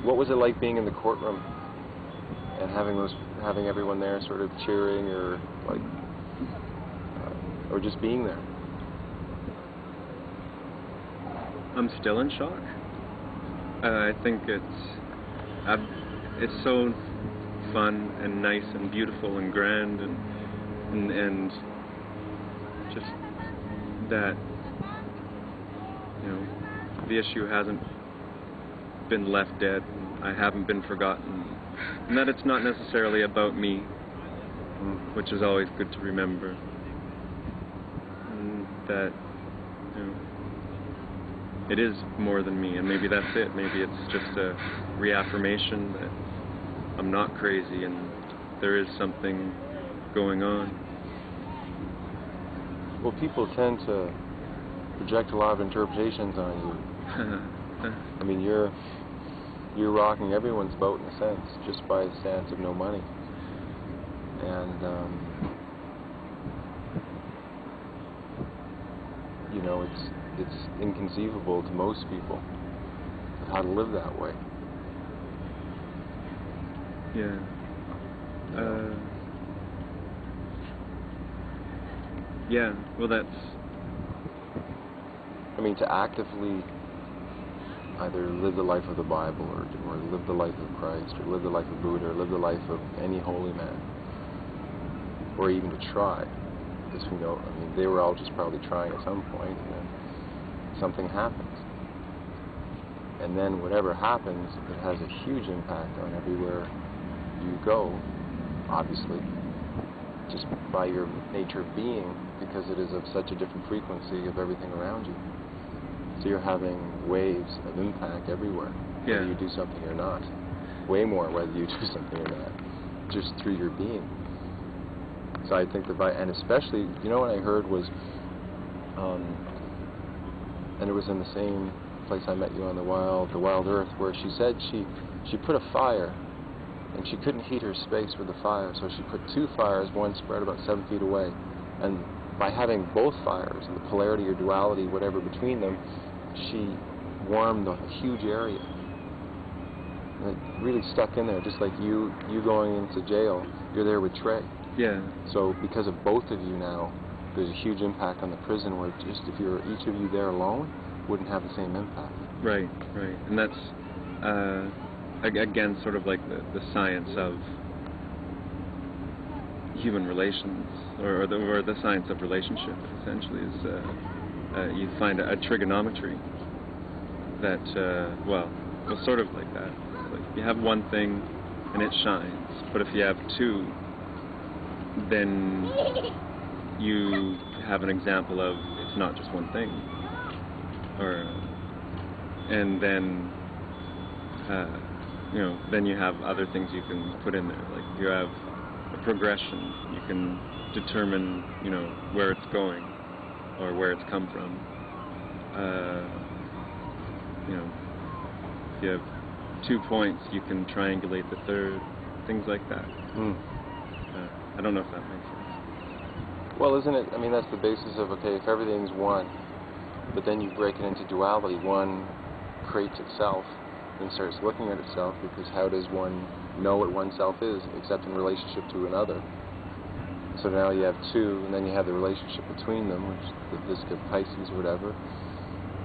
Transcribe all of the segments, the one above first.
What was it like being in the courtroom and having everyone there sort of cheering or like, or just being there? I'm still in shock. I think it's so fun and nice and beautiful and grand and just that, you know, the issue hasn't been left dead. I haven't been forgotten, and that it's not necessarily about me, which is always good to remember. And that, you know, it is more than me, and maybe that's it. Maybe it's just a reaffirmation that I'm not crazy and there is something going on. Well, people tend to project a lot of interpretations on you. I mean, you're rocking everyone's boat in a sense, just by the stance of no money. And, you know, it's inconceivable to most people how to live that way. Yeah. Yeah, well that's... I mean, to actively either live the life of the Bible or live the life of Christ or live the life of Buddha or live the life of any holy man, or even to try, because we know, I mean, they were all just probably trying at some point, and then something happens. And then whatever happens, it has a huge impact on everywhere you go, obviously, just by your nature of being, because it is of such a different frequency of everything around you. So you're having waves of impact everywhere, whether you do something or not. Way more whether you do something or not, just through your being. So I think and especially, you know what I heard was, and it was in the same place I met you on the Wild Earth, where she said she put a fire, and she couldn't heat her space with the fire, so she put two fires, one spread about 7 feet away, and by having both fires, and the polarity or duality, whatever between them, she warmed a huge area. And it really stuck in there, just like you going into jail, you're there with Trey. Yeah. So because of both of you now, there's a huge impact on the prison where just if you're each of you there alone, wouldn't have the same impact. Right, right. And that's, again, sort of like the science of human relations, or the science of relationship, essentially, is you find a trigonometry that, well, sort of like that. Like you have one thing and it shines, but if you have two, then you have an example of it's not just one thing. And then, you know, then you have other things you can put in there. Like you have a progression. You can determine, you know, where it's going or where it's come from. You know, if you have 2 points, you can triangulate the third. Things like that. I don't know if that makes sense. Well, isn't it? I mean, that's the basis of, okay, if everything's one, but then you break it into duality. One creates itself and starts looking at itself, because how does one know what oneself is except in relationship to another? So now you have two, and then you have the relationship between them, which is the disc of Pisces or whatever.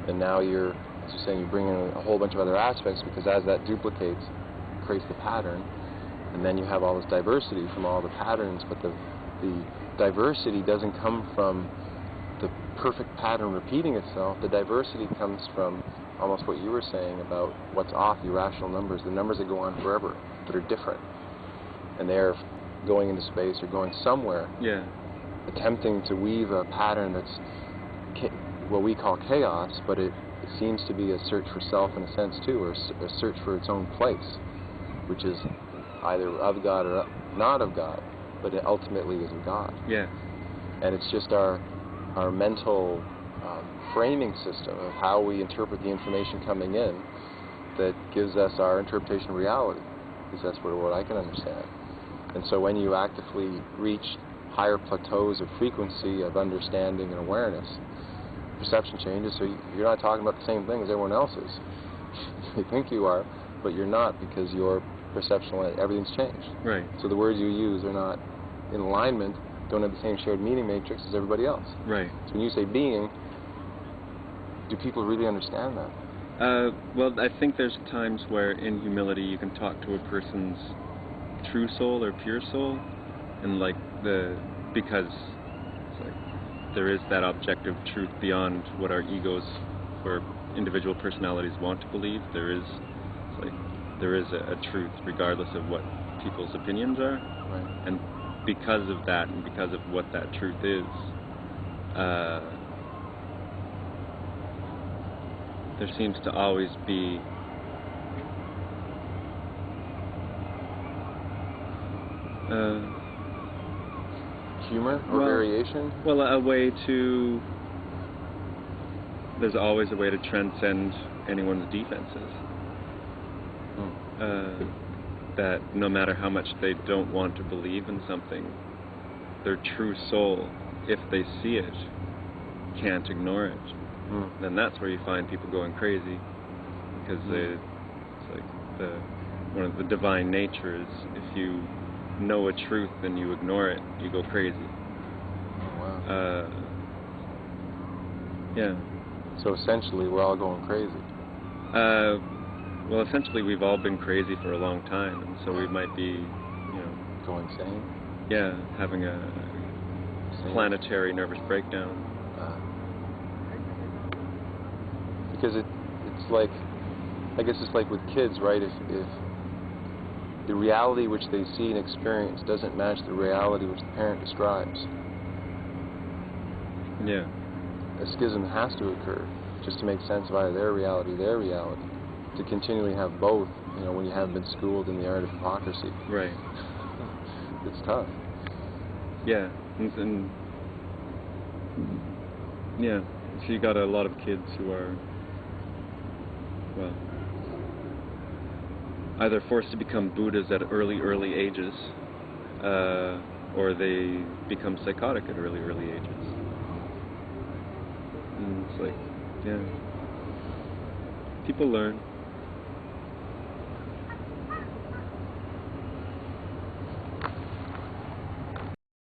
And now you're, as you're saying, you bring in a whole bunch of other aspects, because as that duplicates, it creates the pattern. And then you have all this diversity from all the patterns, but the diversity doesn't come from the perfect pattern repeating itself. The diversity comes from almost what you were saying about what's off, the irrational numbers, the numbers that go on forever, that are different. And they're going into space or going somewhere, attempting to weave a pattern that's what we call chaos, but it seems to be a search for self in a sense too, or a search for its own place, which is either of God or not of God, but it ultimately isn't God. Yeah. And it's just our mental framing system of how we interpret the information coming in that gives us our interpretation of reality, because that's what I can understand. And so when you actively reach higher plateaus of frequency of understanding and awareness, perception changes, so you're not talking about the same thing as everyone else is. They think you are, but you're not, because your perceptual, everything's changed. Right. So the words you use are not in alignment, don't have the same shared meaning matrix as everybody else. Right. So when you say being, do people really understand that? Well, I think there's times where in humility you can talk to a person's true soul or pure soul, and because it's like there is that objective truth beyond what our egos or individual personalities want to believe. There is a truth regardless of what people's opinions are. Right. And because of that, and because of what that truth is, there seems to always be humor or variation? Well, there's always a way to transcend anyone's defenses. That no matter how much they don't want to believe in something, their true soul, if they see it, can't ignore it. Then that's where you find people going crazy, because it's like one of the divine natures. If you know a truth and you ignore it, you go crazy. Wow. Yeah. So essentially, we're all going crazy. Well, essentially, we've all been crazy for a long time, and so we might be, Going insane? Yeah, having a planetary nervous breakdown. Because it's like, I guess it's like with kids, right? If the reality which they see and experience doesn't match the reality which the parent describes, Yeah. a schism has to occur just to make sense of either their reality, to continually have both, when you haven't been schooled in the art of hypocrisy. Right. It's tough. Yeah. And yeah, so you got a lot of kids who are, well, either forced to become Buddhas at early ages, or they become psychotic at early ages. And it's like, yeah, people learn.